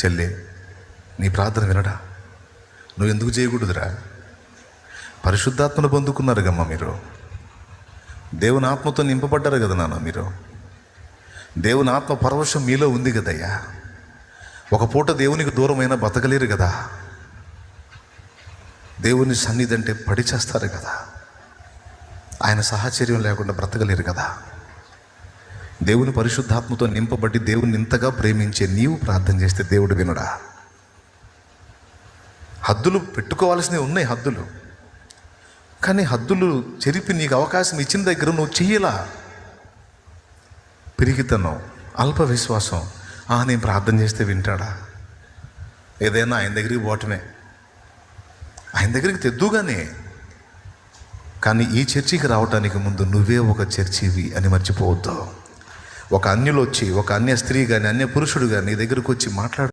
చెల్లి, నీ ప్రార్థన వినడా? నువ్వు ఎందుకు చేయకూడదురా? పరిశుద్ధాత్మను పొందుకున్నారు గమ్మ మీరు. దేవుని ఆత్మతో నింపబడ్డారు కదా నాన్న మీరు. దేవుని ఆత్మ పరవశం మీలో ఉంది కదయ్యా. ఒక పూట దేవునికి దూరమైనా బతకలేరు కదా. దేవుని సన్నిధి అంటే పడి చేస్తారు కదా. ఆయన సాహచర్యం లేకుండా బ్రతకలేరు కదా. దేవుని పరిశుద్ధాత్మతో నింపబడి దేవుని ఇంతగా ప్రేమించే నీవు ప్రార్థన చేస్తే దేవుడు వినడా? హద్దులు పెట్టుకోవాల్సినవి ఉన్నాయి, హద్దులు. కానీ హద్దులు చెరిపి నీకు అవకాశం ఇచ్చిన దగ్గర నువ్వు చెయ్యలా. పిరికితనం, అల్ప విశ్వాసం. నేను ప్రార్థన చేస్తే వింటాడా? ఏదైనా ఆయన దగ్గరికి పోవటమే, ఆయన దగ్గరికి తెద్దుగానే. కానీ ఈ చర్చికి రావటానికి ముందు నువ్వే ఒక చర్చివి అని మర్చిపోవద్దు. ఒక అన్యులు వచ్చి, ఒక అన్య స్త్రీ కానీ అన్య పురుషుడు కానీ నీ దగ్గరకు వచ్చి మాట్లాడు.